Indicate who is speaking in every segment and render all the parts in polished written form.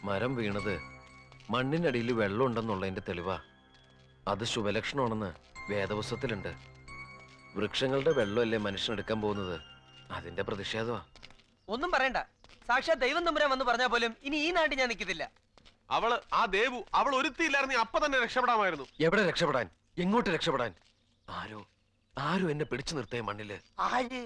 Speaker 1: മരം വീണത് മണ്ണിനടിയിൽ വെള്ളം ഉണ്ടെന്നുള്ളതിന്റെ തെളിവാ. അത് ശുഭലക്ഷണമാണെന്ന് വേദപുസ്തകത്തിലുണ്ട്. വൃക്ഷങ്ങളുടെ വെള്ളമല്ലേ മനുഷ്യനെടുക്കാൻ പോകുന്നത്, അതിന്റെ പ്രതിഷേധമാ.
Speaker 2: ഒന്നും പറയണ്ട, സാക്ഷാ ദൈവം തമ്പുരാൻ വന്ന് പറഞ്ഞാൽ പോലും ഇനി ഈ നാട്ടിൽ ഞാൻ നിൽക്കത്തില്ല.
Speaker 3: അവൾ ഒരുത്തിയില്ലായിരുന്നു, അപ്പൊ തന്നെ രക്ഷപ്പെടാമായിരുന്നു.
Speaker 1: എവിടെ രക്ഷപ്പെടാൻ? എങ്ങോട്ട് രക്ഷപ്പെടാൻ? ആരോ എന്നെ പിടിച്ചു നിർത്തേ മണ്ണില്.
Speaker 2: ആര്?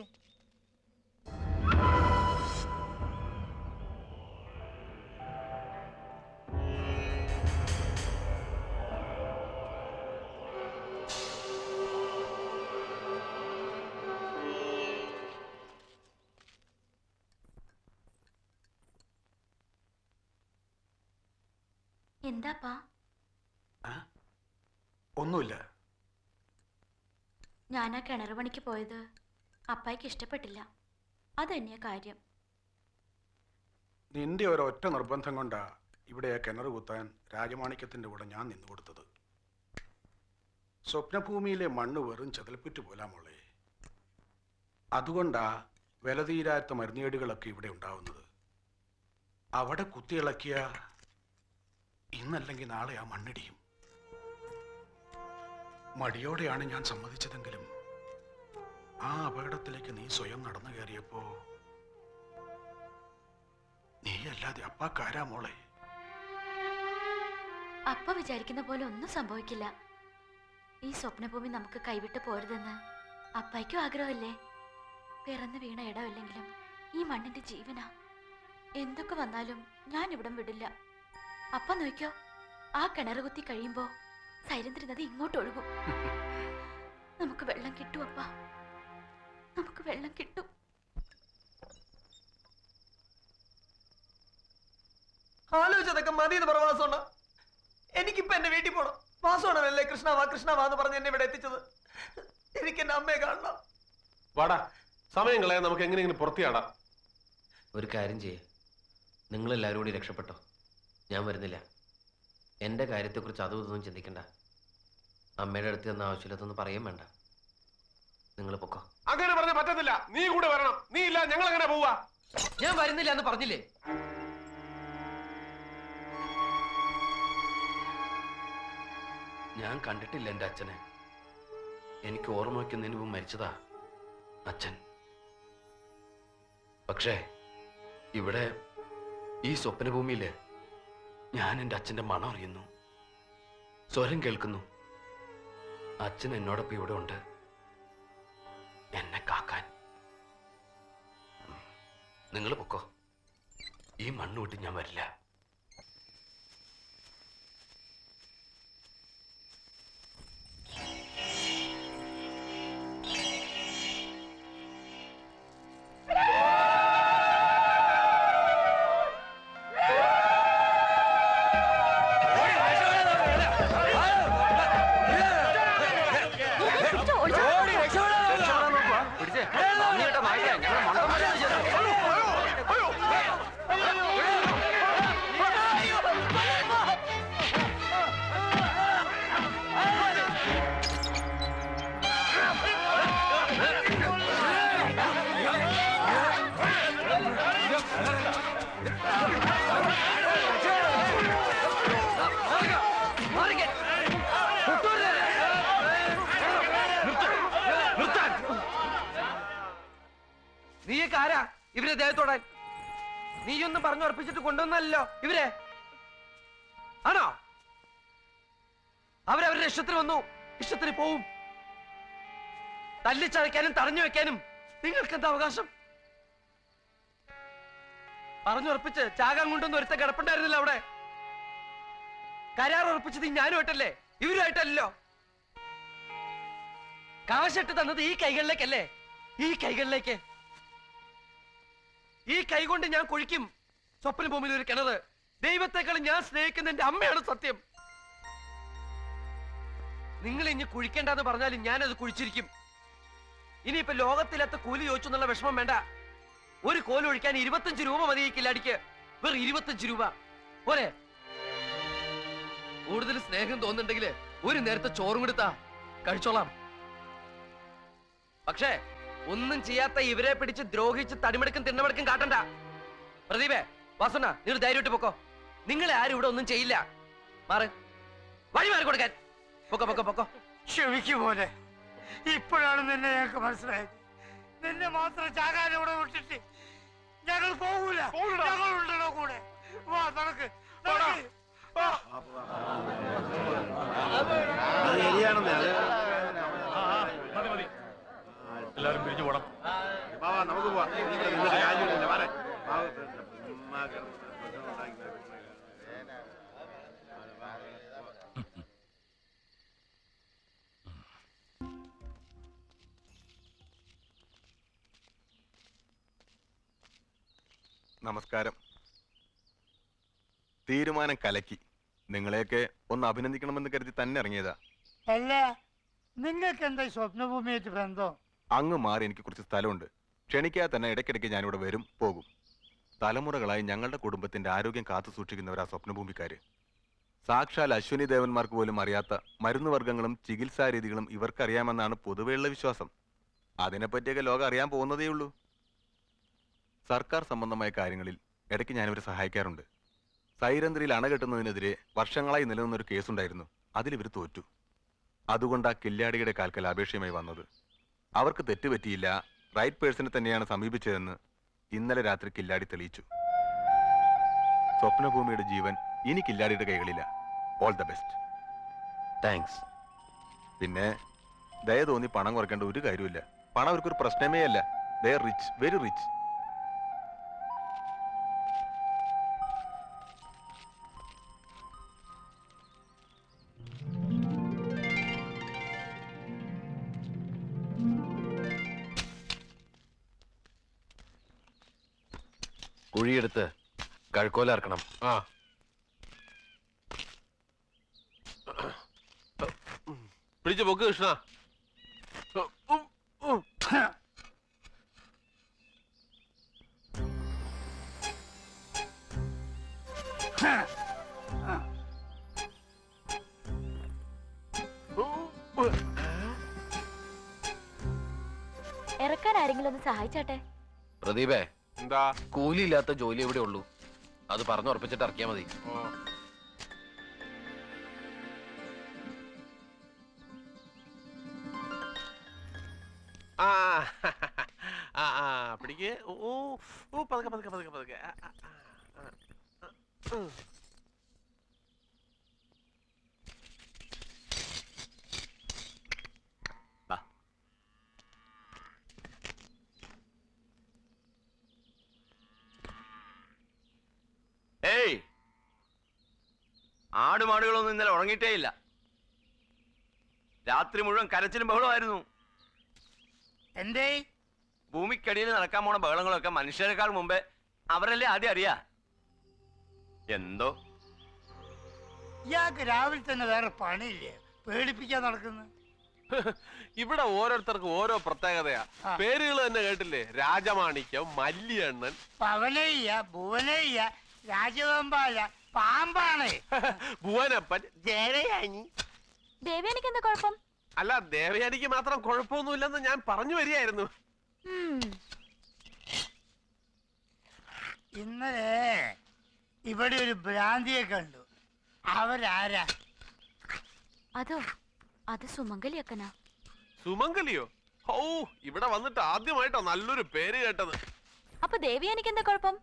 Speaker 4: എന്താപ്പാ?
Speaker 5: ഒന്നുമില്ല.
Speaker 4: ഞാൻ ആ കിണർ പണിക്ക് പോയത് അപ്പായിക്ക് ഇഷ്ടപ്പെട്ടില്ല, അതന്നെയാ കാര്യം.
Speaker 5: നിന്റെ ഒരൊറ്റ നിർബന്ധം കൊണ്ടാ ഇവിടെ ആ കിണർ കുത്താൻ രാജമാണിക്യത്തിന്റെ കൂടെ ഞാൻ നിന്നു കൊടുത്തത്. സ്വപ്നഭൂമിയിലെ മണ്ണ് വെറും ചതൽപ്പുറ്റ് പോലാ മോളെ. അതുകൊണ്ടാ വിലതീരാത്ത മരുന്നേടുകളൊക്കെ ഇവിടെ ഉണ്ടാവുന്നത്. അവിടെ കുത്തിയിളക്കിയ ഇന്നല്ലെങ്കിൽ നാളെ ആ മണ്ണിടിയും. മടിയോടെയാണ് ഞാൻ സമ്മതിച്ചതെങ്കിലും ആ അപകടത്തിലേക്ക് നീ സ്വയം നടന്നു കയറിയപ്പോ നീയല്ലാതെ അപ്പാക്കാരാ മോളെ.
Speaker 4: അപ്പ വിചാരിക്കുന്ന പോലെ ഒന്നും സംഭവിക്കില്ല. ഈ സ്വപ്നഭൂമി നമുക്ക് കൈവിട്ട് പോരുതെന്ന് അപ്പായ്ക്കും ആഗ്രഹമല്ലേ? പിറന്നു വീണ ഇടമില്ലെങ്കിലും ഈ മണ്ണിന്റെ ജീവനാ. എന്തൊക്കെ വന്നാലും ഞാൻ ഇവിടം വിടില്ല. അപ്പ നോക്കിയോ, ആ കിണറ് കുത്തി കഴിയുമ്പോ സൈലന്ത്രി നദി ഇങ്ങോട്ട് ഒഴുകും. നമുക്ക് വെള്ളം കിട്ടും അപ്പ, നമുക്ക് വെള്ളം കിട്ടും.
Speaker 2: ആലോചിച്ചതൊക്കെ മതി എന്ന് പറ വാസോണ്ണ. എനിക്കിപ്പോ എന്റെ വീട്ടിൽ പോണം. വാസോണ്ണനല്ലേ കൃഷ്ണ വാ എന്ന് പറഞ്ഞ് എന്നെ ഇവിടെ എത്തിച്ചത്. എനിക്ക് എന്റെ അമ്മയെ കാണണം.
Speaker 3: വാടാ, സമയം കളയാൻ നമുക്ക് എങ്ങനെയെങ്കിലും പുറത്തിയാടാം.
Speaker 1: ഒരു കാര്യം ചെയ്യേ, നിങ്ങളെല്ലാവരും കൂടി രക്ഷപ്പെട്ടോ, ഞാൻ വരുന്നില്ല. എന്റെ കാര്യത്തെക്കുറിച്ച് അതും ഇതൊന്നും ചിന്തിക്കണ്ട. അമ്മയുടെ അടുത്ത് എന്ന ആവശ്യമില്ലാത്തൊന്നും പറയാൻ വേണ്ട. നിങ്ങൾ പൊക്കോ.
Speaker 3: അങ്ങനെ പറഞ്ഞ പറ്റത്തില്ല, നീ കൂടെ വരണം. നീ ഇല്ല ഞങ്ങൾ എങ്ങനെ പോവാ?
Speaker 2: ഞാൻ വരുന്നില്ല എന്ന് പറഞ്ഞില്ലേ?
Speaker 1: ഞാൻ കണ്ടിട്ടില്ല എൻ്റെ അച്ഛനെ. എനിക്ക് ഓർമ്മ വയ്ക്കുന്നതിന് മുമ്പ് മരിച്ചതാ അച്ഛൻ. പക്ഷേ ഇവിടെ ഈ സ്വപ്നഭൂമിയില് ഞാൻ എൻ്റെ അച്ഛൻ്റെ മണം അറിയുന്നു, സ്വരം കേൾക്കുന്നു. അച്ഛൻ എന്നോടൊപ്പം ഇവിടെ ഉണ്ട്, എന്നെ കാക്കാൻ. നിങ്ങൾ പൊക്കോ, ഈ മണ്ണ് വിട്ട് ഞാൻ വരില്ല.
Speaker 2: നീയൊക്കെ ആരാ ഇവരെ ദേഹത്തോടാൻ? നീയൊന്നും പറഞ്ഞുറപ്പിച്ചിട്ട് കൊണ്ടുവന്നല്ലോ ഇവരെ, ആണോ? അവരവരുടെ ഇഷ്ടത്തിന് വന്നു, ഇഷ്ടത്തിന് പോവും. തല്ലിച്ചതയ്ക്കാനും തടഞ്ഞു വെക്കാനും നിങ്ങൾക്ക് എന്താ അവകാശം? പറഞ്ഞുറപ്പിച്ച് ചാകാൻ കൊണ്ടൊന്നും ഒരുത്ത കിടപ്പുണ്ടായിരുന്നില്ല അവിടെ. കരാർ ഉറപ്പിച്ചത് ഞാനുമായിട്ടല്ലേ, ഇവരുമായിട്ടല്ലോ. കാശിട്ട് തന്നത് ഈ കൈകളിലേക്കല്ലേ, ഈ കൈകളിലേക്ക്. ഈ കൈ കൊണ്ട് ഞാൻ കുഴിക്കും സ്വപ്നഭൂമിയിൽ ഒരു കിണറ്. ദൈവത്തെക്കാളും ഞാൻ സ്നേഹിക്കുന്ന എന്റെ അമ്മയാണ് സത്യം. നിങ്ങൾ ഇനി കുഴിക്കേണ്ടെന്ന് പറഞ്ഞാലും ഞാനത് കുഴിച്ചിരിക്കും. ഇനിയിപ്പോ ലോകത്തിലത്തെ കൂലി ചോദിച്ചു എന്നുള്ള വിഷമം വേണ്ട. ഒരു കോല് ഒഴിക്കാൻ 25 രൂപ മതി ഈ കില്ലാടിക്ക്. വെറും 25 രൂപ പോരെ? കൂടുതൽ സ്നേഹം തോന്നുന്നുണ്ടെങ്കിൽ ഒരു നേരത്തെ ചോറും കൊടുത്താ കഴിച്ചോളാം. പക്ഷേ ഒന്നും ചെയ്യാത്ത ഇവരെ പിടിച്ച് ദ്രോഹിച്ച് തടിമെടുക്കും തിണ്ണമെടുക്കും കാട്ടണ്ട. പ്രദീപേ, വാസുണ്ണ, നീ ധൈര്യമായിട്ട് പൊക്കോ. നിങ്ങളെ ആരും ഇവിടെ ഒന്നും ചെയ്യില്ല. മാറ്, വഴി മാറി കൊടുക്കാൻ. പൊക്കോ പൊക്കോ പൊക്കോ.
Speaker 6: ക്ഷമിക്കും പോലെ, ഇപ്പോഴാണ് നിന്നെ ഞങ്ങൾക്ക് മനസ്സിലായത്. നിന്നെ മാത്രം ചാകാൻ ഇവിടെ വിട്ടിട്ട് ഞങ്ങൾ പോകൂല. ഞങ്ങളുണ്ടല്ലോ കൂടെ. വാ നടക്ക്, നടക്ക്.
Speaker 3: എല്ലാരും പിരിഞ്ഞു പോണം. നമുക്ക്
Speaker 7: നമസ്കാരം. തീരുമാനം കലക്കി. നിങ്ങളെയൊക്കെ ഒന്ന് അഭിനന്ദിക്കണമെന്ന് കരുതി തന്നെ ഇറങ്ങിയതാ.
Speaker 6: അല്ല, നിങ്ങൾക്ക് എന്താ സ്വപ്നഭൂമിയായിട്ട് ബന്ധം?
Speaker 7: അങ്ങ് മാറി എനിക്ക് കുറച്ച് സ്ഥലമുണ്ട്. ക്ഷണിക്കാതെ തന്നെ ഇടയ്ക്കിടയ്ക്ക് ഞാനിവിടെ വരും പോകും. തലമുറകളായി ഞങ്ങളുടെ കുടുംബത്തിന്റെ ആരോഗ്യം കാത്തു സൂക്ഷിക്കുന്നവരാ സ്വപ്നഭൂമിക്കാര്. സാക്ഷാൽ അശ്വിനി ദേവന്മാർക്ക് പോലും അറിയാത്ത മരുന്നുവർഗ്ഗങ്ങളും ചികിത്സാ രീതികളും ഇവർക്കറിയാമെന്നാണ് പൊതുവെയുള്ള വിശ്വാസം. അതിനെപ്പറ്റിയൊക്കെ ലോകം അറിയാൻ പോകുന്നതേയുള്ളൂ. സർക്കാർ സംബന്ധമായ കാര്യങ്ങളിൽ ഇടയ്ക്ക് ഞാനിവരെ സഹായിക്കാറുണ്ട്. സൈരന്ധ്രിയിൽ അണ കെട്ടുന്നതിനെതിരെ വർഷങ്ങളായി നിലനിന്നൊരു കേസുണ്ടായിരുന്നു. അതിലിവർ തോറ്റു. അതുകൊണ്ട് ആ കില്ലാടിയുടെ കാൽക്കൽ അപേക്ഷയുമായി വന്നത്. അവർക്ക് തെറ്റുപറ്റിയില്ല, റൈറ്റ് പേഴ്സണെ തന്നെയാണ് സമീപിച്ചതെന്ന് ഇന്നലെ രാത്രി കില്ലാടി തെളിയിച്ചു. സ്വപ്നഭൂമിയുടെ ജീവൻ ഇനി കില്ലാടിയുടെ കൈകളില്ല. All the best.
Speaker 1: താങ്ക്സ്.
Speaker 7: പിന്നെ ദയ തോന്നി പണം കുറയ്ക്കേണ്ട ഒരു കാര്യമില്ല. പണം അവർക്കൊരു പ്രശ്നമേ അല്ല. They are rich, very rich.
Speaker 1: കുഴിയെടുത്ത് കഴുക്കോലിറക്കണം.
Speaker 3: ആ പിടിച്ചു പൊക്ക് കൃഷ്ണ.
Speaker 4: ഇറക്കാൻ ആരെങ്കിലും ഒന്ന് സഹായിച്ചാട്ടെ.
Speaker 1: പ്രദീപേ,
Speaker 3: എന്താ?
Speaker 1: കൂലിയില്ലാത്ത ജോലി എവിടെ ഉള്ളൂ? അത് പറഞ്ഞുറപ്പിച്ചിട്ട് ഇറക്കിയാ മതി.
Speaker 3: ആ ആ ആ പിടിക്ക്. ഓ ഓ പതുക്കെ പതുക്കെ പതുക്കെ പതുക്കെ.
Speaker 8: ഏയ്, ആടുമാടുകളൊന്നും ഇന്നലെ ഉറങ്ങിയിട്ടേ ഇല്ല. രാത്രി മുഴുവൻ കരച്ചിലും ബഹളമായിരുന്നു.
Speaker 6: എന്തേ?
Speaker 8: ഭൂമിക്കടിയിൽ നടക്കാൻ പോണ ബഹളങ്ങളൊക്കെ മനുഷ്യരെക്കാൾ മുമ്പേ അവരല്ലേ ആദ്യം അറിയാ. എന്തോ
Speaker 6: ഇയാൾക്ക് രാവിലെ തന്നെ വേറെ പണിയില്ലേ? പേടിപ്പിക്കാൻ നടക്കുന്നു.
Speaker 3: ഇവിടെ ഓരോരുത്തർക്കും ഓരോ പ്രത്യേകതയാ. പേരുകൾ തന്നെ കേട്ടില്ലേ? രാജമാണിക്യം, മല്ലിയണ്ണൻ,
Speaker 6: പവനയ്യ, ഭുവനയ്യ, രാജവെമ്പാല, പാമ്പാണ്,
Speaker 3: ഭുവനപ്പൻ, ജയയാനി.
Speaker 4: ദേവയാനിക്ക് എന്താ കുഴപ്പം?
Speaker 3: അല്ല, ദേവയാനിക്ക് മാത്രം കുഴപ്പമൊന്നുമില്ലെന്ന് ഞാൻ പറഞ്ഞു വരികയായിരുന്നു.
Speaker 6: ഇന്നലെ ഇവിടെ ഒരു ഭ്രാന്തിയെ കണ്ടു. അവരാരാ?
Speaker 4: അതോ, അത് സുമംഗലിയക്കനാ.
Speaker 3: സുമംഗലിയോ? ഓ, ഇവിടെ വന്നിട്ട് ആദ്യമായിട്ടോ നല്ലൊരു പേര് കേട്ടത്.
Speaker 4: അപ്പൊ ദേവയാനിക്ക് എന്താ കുഴപ്പം?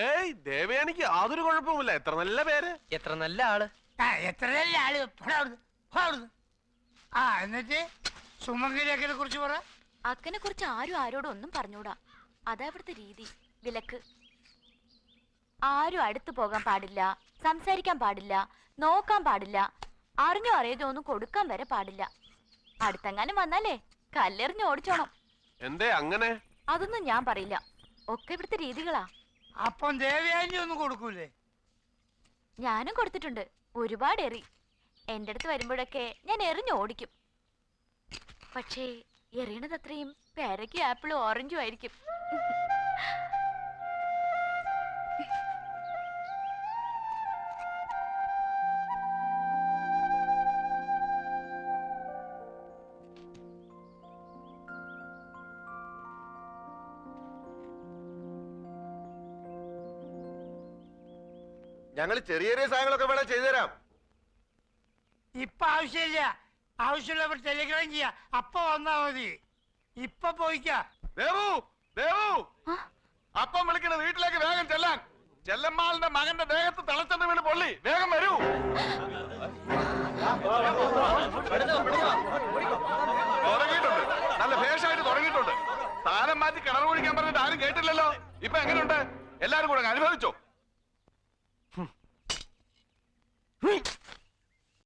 Speaker 3: ഏയ്, ദേവയാനിക്ക് യാതൊരു കുഴപ്പമില്ല. എത്ര നല്ല പേര്,
Speaker 2: എത്ര നല്ല ആള്.
Speaker 6: എത്ര നല്ല ആള്. എന്നിട്ട് സുമംഗലിയക്കനെ കുറിച്ച് പറ.
Speaker 4: അക്കനെ കുറിച്ച് ആരും ആരോടും ഒന്നും പറഞ്ഞൂടാ. അതാ ഇവിടുത്തെ രീതി, വിലക്ക്. ആരും അടുത്ത് പോകാൻ പാടില്ല, സംസാരിക്കാൻ പാടില്ല, നോക്കാൻ പാടില്ല, അറിഞ്ഞോ അറിയാതോ ഒന്നും കൊടുക്കാൻ വരെ പാടില്ല. അടുത്തെങ്ങാനും വന്നാലേ കല്ലെറിഞ്ഞ് ഓടിച്ചോണം.
Speaker 3: എന്തേ അങ്ങനെ?
Speaker 4: അതൊന്നും ഞാൻ പറയില്ല, ഒക്കെ ഇവിടുത്തെ രീതികളാ.
Speaker 6: അപ്പം ദേവയാനി ഒന്നും കൊടുക്കൂലേ?
Speaker 4: ഞാനും കൊടുത്തിട്ടുണ്ട്, ഒരുപാട് എറി. എന്റെ അടുത്ത് വരുമ്പോഴൊക്കെ ഞാൻ എറിഞ്ഞ് ഓടിക്കും. പക്ഷേ എറിയണത് അത്രയും പേരയ്ക്കും ആപ്പിളും ഓറഞ്ചും ആയിരിക്കും.
Speaker 9: ഞങ്ങൾ ചെറിയ ചെറിയ സാധനങ്ങളൊക്കെ വേണേ ചെയ്തു തരാം.
Speaker 6: ഇപ്പൊ ആവശ്യമില്ല, ആവശ്യമുള്ളവർ ടെലിഗ്രാം ചെയ്യാ, അപ്പൊ വന്നാ മതി. ഇപ്പൊ പോയിക്കാ.
Speaker 7: ദേവു ദേവു അപ്പം വിളിക്കണ വീട്ടിലേക്ക് വേഗം ചെല്ലാൻ. ചെല്ലമ്മാളിന്റെ മകന്റെ ദേഹത്ത് തിളച്ചെന്ന് വീണ് പൊള്ളി. വേഗം വരൂ. തുടങ്ങിയിട്ടുണ്ട്, നല്ല ഭേഷായിട്ട് തുടങ്ങിയിട്ടുണ്ട്. താരം മാറ്റി കിണർ കുഴിക്കാൻ പറഞ്ഞിട്ട് ആരും കേട്ടില്ലല്ലോ. ഇപ്പൊ എങ്ങനെയുണ്ട്? എല്ലാരും കൂടെ അനുഭവിച്ചോ?